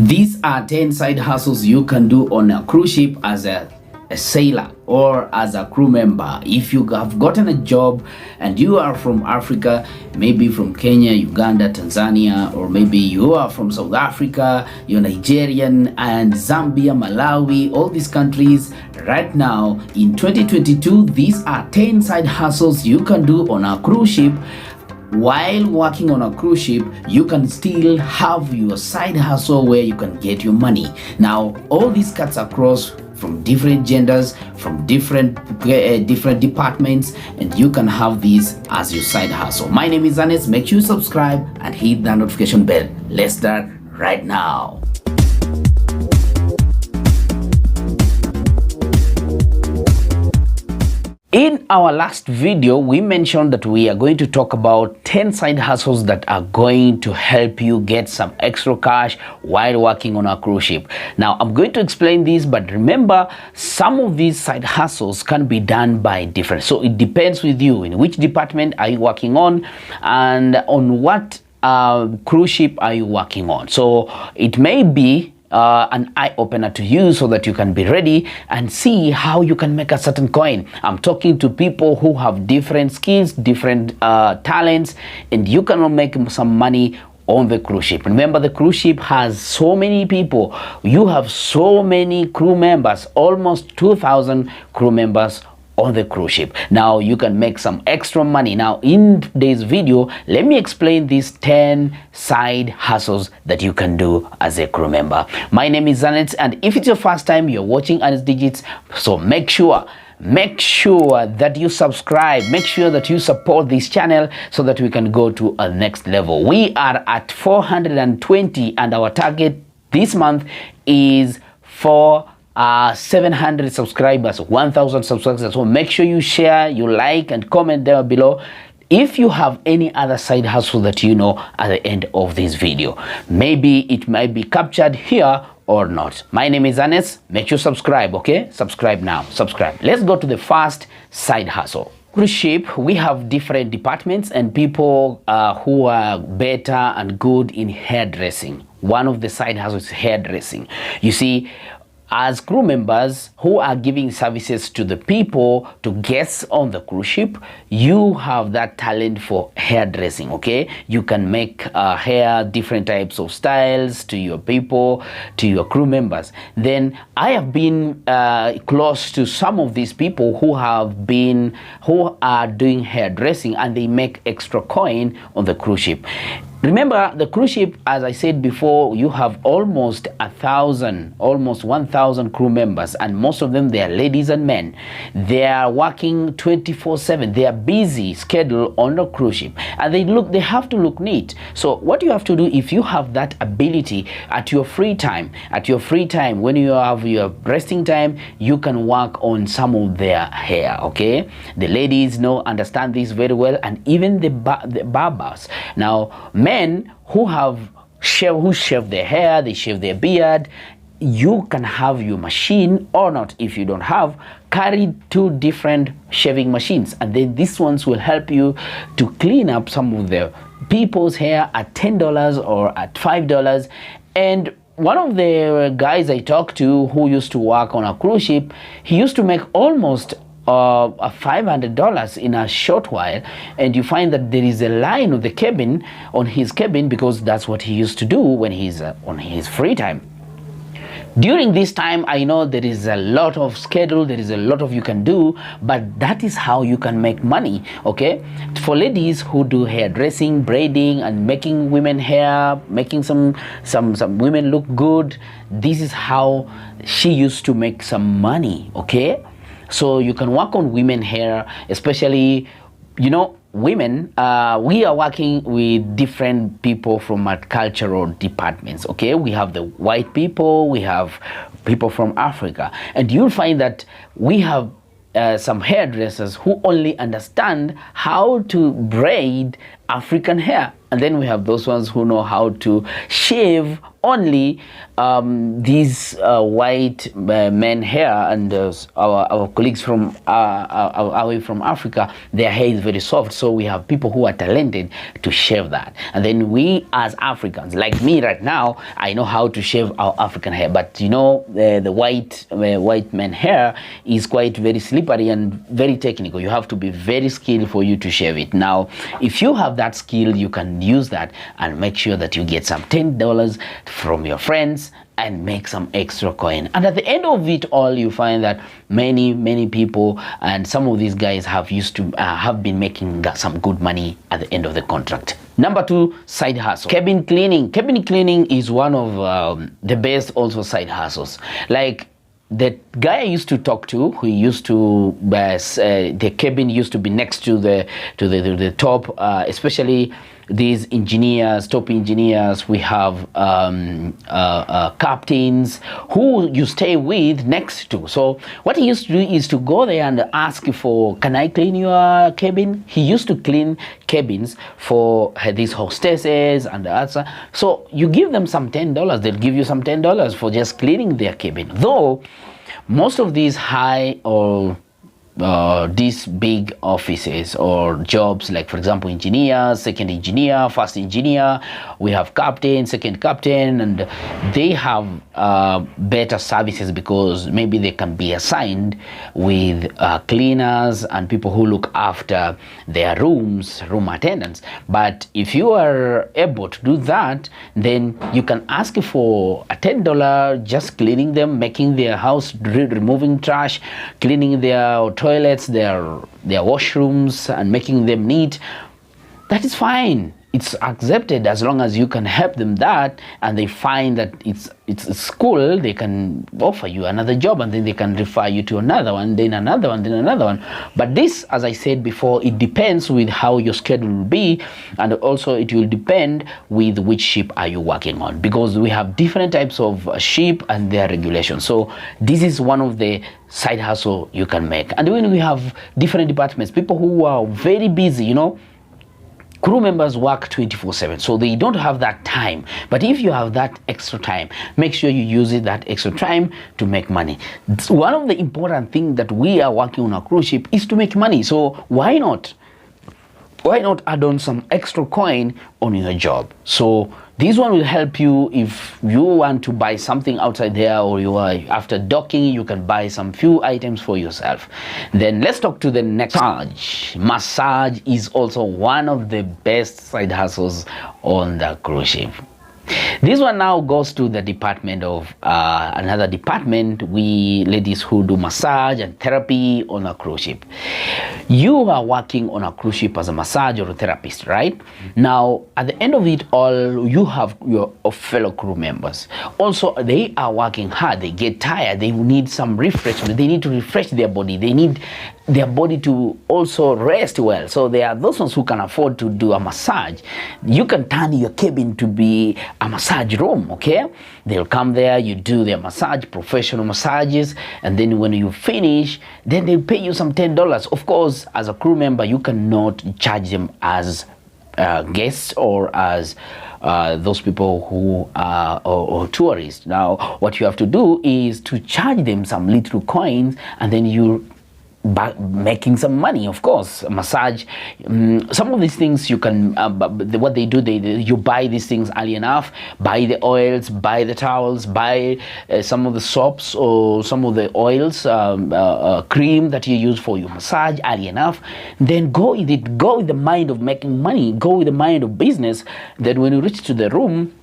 These are 10 side hustles you can do on a cruise ship as a sailor or as a crew member. If you have gotten a job and you are from Africa, maybe from Kenya, Uganda, Tanzania, or maybe you are from South Africa, you're Nigerian, and Zambia, Malawi, all these countries right now in 2022, these are 10 side hustles you can do on a cruise ship. While working on a cruise ship, you can still have your side hustle where you can get your money. Now, all these cuts across from different genders, from different departments, and you can have these as your side hustle. My name is Anes. Make sure you subscribe and hit the notification bell. Let's start right now. In our last video, we mentioned that we are going to talk about 10 side hustles that are going to help you get some extra cash while working on a cruise ship. Now, I'm going to explain this, but remember, some of these side hustles can be done by different. So it depends with you. In which department are you working on, and on what cruise ship are you working on? So it may be an eye-opener to you so that you can be ready and see how you can make a certain coin. I'm talking to people who have different skills, different talents, and you can make some money on the cruise ship. Remember, the cruise ship has so many people. You have so many crew members, almost 2,000 crew members on the cruise ship. Now you can make some extra money. Now in today's video, let me explain these 10 side hustles that you can do as a crew member. My name is Zanet, and if it's your first time you're watching Anes Digits, so make sure that you subscribe, make sure that you support this channel so that we can go to a next level. We are at 420 and our target this month is for 700 subscribers, 1,000 subscribers. So make sure you share, you like, and comment down below if you have any other side hustle that you know at the end of this video. Maybe it might be captured here or not. My name is Anes. Make sure you subscribe, okay? Subscribe now, subscribe. Let's go to the first side hustle. Cruise ship, we have different departments and people who are better and good in hairdressing. One of the side hustles is hairdressing. You see, as crew members who are giving services to the people, to guests on the cruise ship, you have that talent for hairdressing, okay? You can make hair, different types of styles to your people, to your crew members. Then I have been close to some of these people who are doing hairdressing, and they make extra coin on the cruise ship. Remember, the cruise ship, as I said before, you have almost 1,000 crew members, and most of them, they are ladies and men. They are working 24/7. They are busy schedule on the cruise ship, and they have to look neat. So what you have to do, if you have that ability, at your free time, when you have your resting time, you can work on some of their hair, okay? The ladies understand this very well, and even the barbers. Now, men who shave their hair, they shave their beard, you can have your machine, or not. If you don't have, carry 2 different shaving machines, and then these ones will help you to clean up some of the people's hair at $10 or at $5. And one of the guys I talked to who used to work on a cruise ship, he used to make almost $500 in a short while, and you find that there is a line of the cabin on his cabin, because that's what he used to do when he's on his free time. During this time, I know there is a lot of schedule, there is a lot of you can do, but that is how you can make money, okay? For ladies who do hairdressing, braiding, and making women hair, making some women look good, this is how she used to make some money, okay? So you can work on women hair, especially, women. We are working with different people from our cultural departments, okay? We have the white people, we have people from Africa, and you'll find that we have some hairdressers who only understand how to braid African hair, and then we have those ones who know how to shave only these white men here and our colleagues from away from Africa, their hair is very soft, so we have people who are talented to shave that. And then we as Africans, like me right now, I know how to shave our African hair, but you know, the white men hair is quite very slippery and very technical. You have to be very skilled for you to shave it. Now, if you have that skill, you can use that and make sure that you get some $10 from your friends and make some extra coin. And at the end of it all, you find that many people and some of these guys have been making some good money at the end of the contract. Number 2, side hustle. Cabin cleaning. Cabin cleaning is one of the best also side hustles. Like the guy I used to talk to, who used to the cabin used to be next to the top, especially these engineers, top engineers. We have captains who you stay with next to. So what he used to do is to go there and ask for, can I clean your cabin? He used to clean cabins for these hostesses and others. So you give them some $10, they'll give you some $10 for just cleaning their cabin. Though most of these high or these big offices or jobs, like for example engineers, second engineer, first engineer, we have captain, second captain, and they have better services because maybe they can be assigned with cleaners and people who look after their rooms, room attendants. But if you are able to do that, then you can ask for a $10 just cleaning them, making their house, removing trash, cleaning their toilets, their washrooms, and making them neat. That is fine. It's accepted as long as you can help them that, and they find that it's cool. They can offer you another job, and then they can refer you to another one, then another one, then another one. But this, as I said before, it depends with how your schedule will be, and also it will depend with which ship are you working on, because we have different types of ship and their regulations. So this is one of the side hustle you can make. And when we have different departments, people who are very busy, you know, crew members work 24/7, so they don't have that time. But if you have that extra time, make sure you use that extra time to make money. One of the important things that we are working on a cruise ship is to make money. So why not add on some extra coin on your job? So this one will help you if you want to buy something outside there, or you are after docking, you can buy some few items for yourself. Then let's talk to the next. Massage. Massage is also one of the best side hustles on the cruise ship. This one now goes to the department of another department, we ladies who do massage and therapy on a cruise ship. You are working on a cruise ship as a massage or a therapist, right? Now, at the end of it all, you have your fellow crew members. Also, they are working hard. They get tired. They need some refreshment. They need to refresh their body. They need their body to also rest well. So there are those ones who can afford to do a massage. You can turn your cabin to be a massage room, okay? They'll come there, you do their massage, professional massages, and then when you finish, then they'll pay you some $10. Of course, as a crew member, you cannot charge them as guests or as those people who are or tourists. Now, what you have to do is to charge them some little coins, and then you making some money. Of course, massage, some of these things you can what they do, you buy these things early enough, buy the oils, buy the towels, buy some of the soaps or some of the oils, cream that you use for your massage early enough. Then go with it, go with the mind of making money, go with the mind of business. Then when you reach to the room,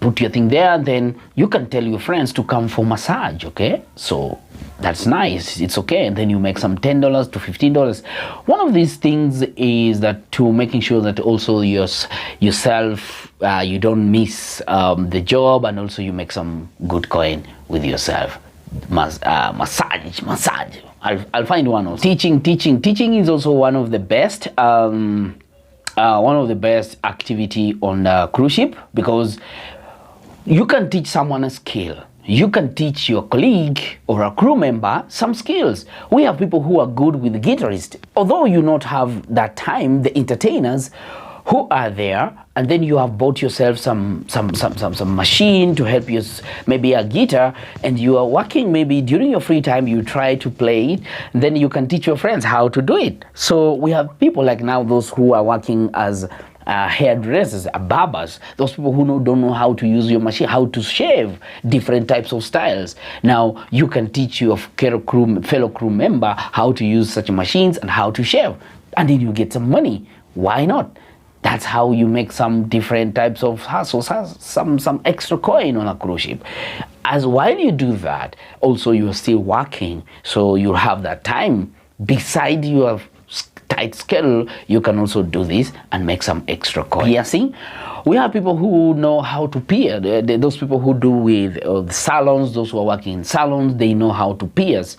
put your thing there, then you can tell your friends to come for massage, okay? So that's nice, it's okay. And then you make some $10 to $15. One of these things is that to making sure that also yourself, you don't miss the job, and also you make some good coin with yourself. Massage. I'll find one also. Teaching is also one of the best activity on the cruise ship, because you can teach someone a skill. You can teach your colleague or a crew member some skills. We have people who are good with the guitarist. Although you not have that time, the entertainers who are there, and then you have bought yourself some machine to help you, maybe a guitar, and you are working, maybe during your free time you try to play it, and then you can teach your friends how to do it. So we have people like now, those who are working as hairdressers, barbers, those people who don't know how to use your machine, how to shave different types of styles. Now you can teach your fellow crew member how to use such machines and how to shave, and then you get some money. Why not? That's how you make some different types of hustles, some extra coin on a cruise ship. As while you do that, also you're still working, so you have that time beside your tight schedule. You can also do this and make some extra coin. Piercing, we have people who know how to pierce. Those people who do with the salons, those who are working in salons, they know how to pierce.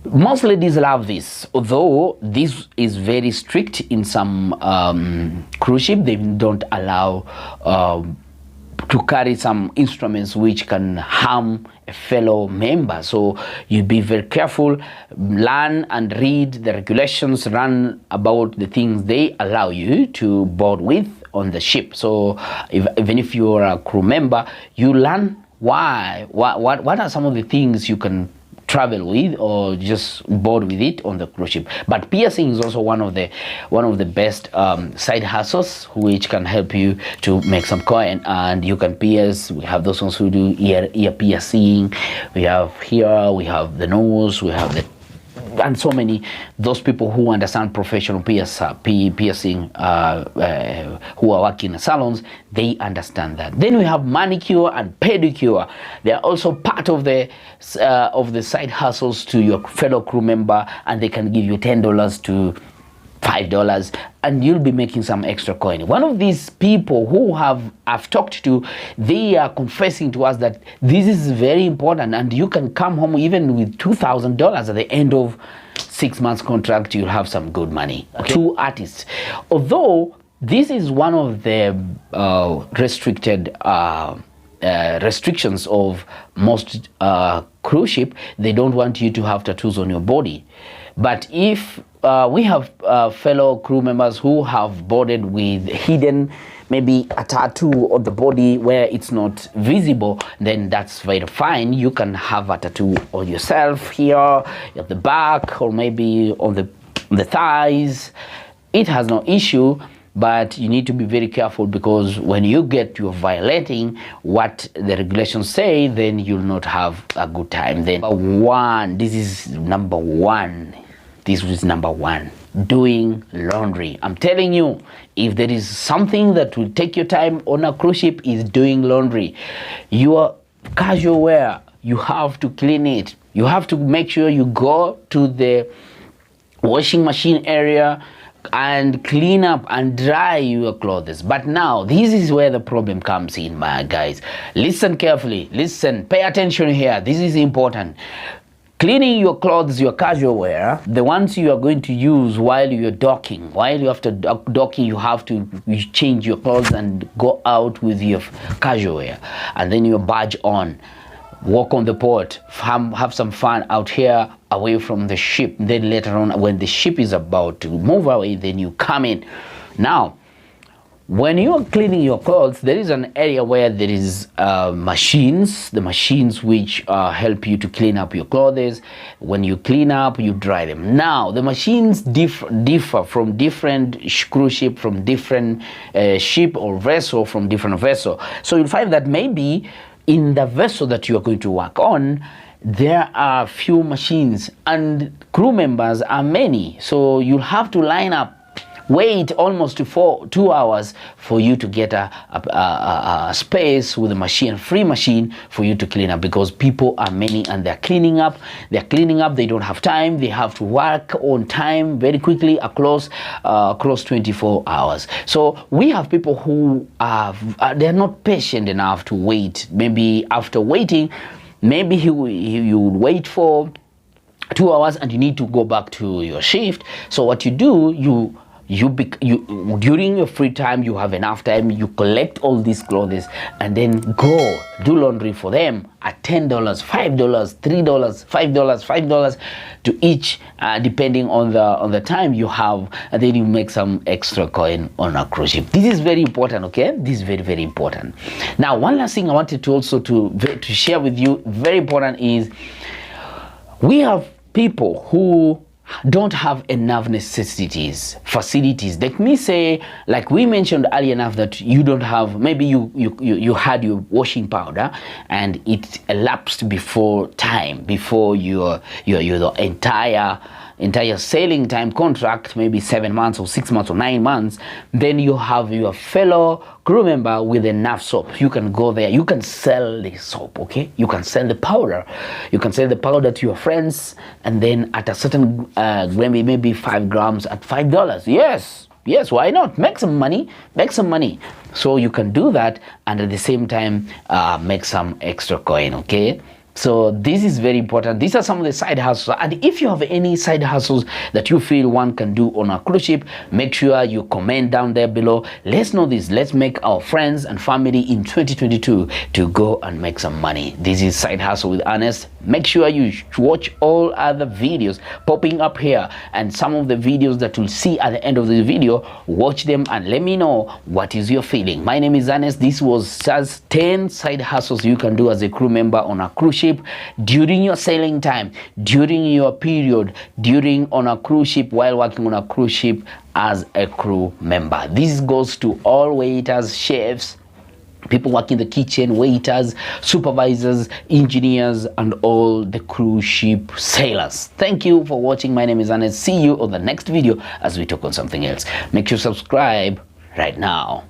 Most ladies love this, although this is very strict in some cruise ship. They don't allow to carry some instruments which can harm a fellow member. So you be very careful, learn and read the regulations, learn about the things they allow you to board with on the ship. So even if you're a crew member, you learn what are some of the things you can travel with or just board with it on the cruise ship. But piercing is also one of the best side hustles which can help you to make some coin. And you can pierce. We have those ones who do ear piercing. We have the nose, we have the, and so many, those people who understand professional piercing, who are working in salons, they understand that. Then we have manicure and pedicure. They are also part of the side hustles to your fellow crew member, and they can give you $10 to $5, and you'll be making some extra coin. One of these people who I've talked to, they are confessing to us that this is very important, and you can come home even with $2,000 at the end of 6 months contract. You'll have some good money. Okay. 2 artists, although this is one of the restricted restrictions of most cruise ship. They don't want you to have tattoos on your body. But if we have fellow crew members who have boarded with hidden, maybe a tattoo on the body where it's not visible, then that's very fine. You can have a tattoo on yourself here, at the back, or maybe on the thighs. It has no issue. But you need to be very careful, because when you you're violating what the regulations say, then you'll not have a good time. Then this is number one. This was number one, doing laundry. I'm telling you, if there is something that will take your time on a cruise ship, is doing laundry. Your casual wear, you have to clean it. You have to make sure you go to the washing machine area and clean up and dry your clothes. But now, this is where the problem comes in, my guys. Listen carefully, listen, pay attention here. This is important. Cleaning your clothes, your casual wear, the ones you are going to use while you're docking. While you after docking, you have to change your clothes and go out with your casual wear. And then your badge on. Walk on the port, have some fun out here away from the ship. Then later on, when the ship is about to move away, then you come in. Now, when you are cleaning your clothes, there is an area where there is machines, the machines which help you to clean up your clothes. When you clean up, you dry them. Now, the machines differ from different cruise ship, from different ship or vessel, from different vessel. So you'll find that maybe in the vessel that you are going to work on, there are few machines and crew members are many. So you'll have to line up, wait almost 2 hours for you to get a space with a machine, free machine for you to clean up, because people are many and they're cleaning up. They don't have time. They have to work on time very quickly across 24 hours. So we have people who they're not patient enough to wait. Maybe after waiting, maybe you wait for 2 hours and you need to go back to your shift. So what you do, you you during your free time, you have enough time, you collect all these clothes and then go do laundry for them at $10, $5, $3, $5 to each, depending on the time you have, and then you make some extra coin on a cruise ship. This is very important, okay? This is very, very important. Now, one last thing I wanted to also to share with you, very important, is we have people who don't have enough facilities. Let me say, like we mentioned earlier enough, that you don't have, maybe you had your washing powder and it elapsed before your entire sailing time contract, maybe 7 months or 6 months or 9 months. Then you have your fellow crew member with enough soap. You can go there, you can sell the soap, okay? You can sell the powder. You can sell the powder to your friends, and then at a certain maybe 5 grams at $5. Yes, why not? Make some money. So you can do that, and at the same time make some extra coin, okay? So this is very important. These are some of the side hustles. And if you have any side hustles that you feel one can do on a cruise ship, make sure you comment down there below. Let's know this. Let's make our friends and family in 2022 to go and make some money. This is Side Hustle with Ernest. Make sure you watch all other videos popping up here, and some of the videos that you'll see at the end of the video, watch them and let me know what is your feeling. My name is Ernest. This was just 10 side hustles you can do as a crew member on a cruise ship during your sailing time, during your period, on a cruise ship, while working on a cruise ship as a crew member. This goes to all waiters, chefs, people working in the kitchen, waiters, supervisors, engineers, and all the cruise ship sailors. Thank you for watching. My name is Ernest. See you on the next video as we talk on something else. Make sure you subscribe right now.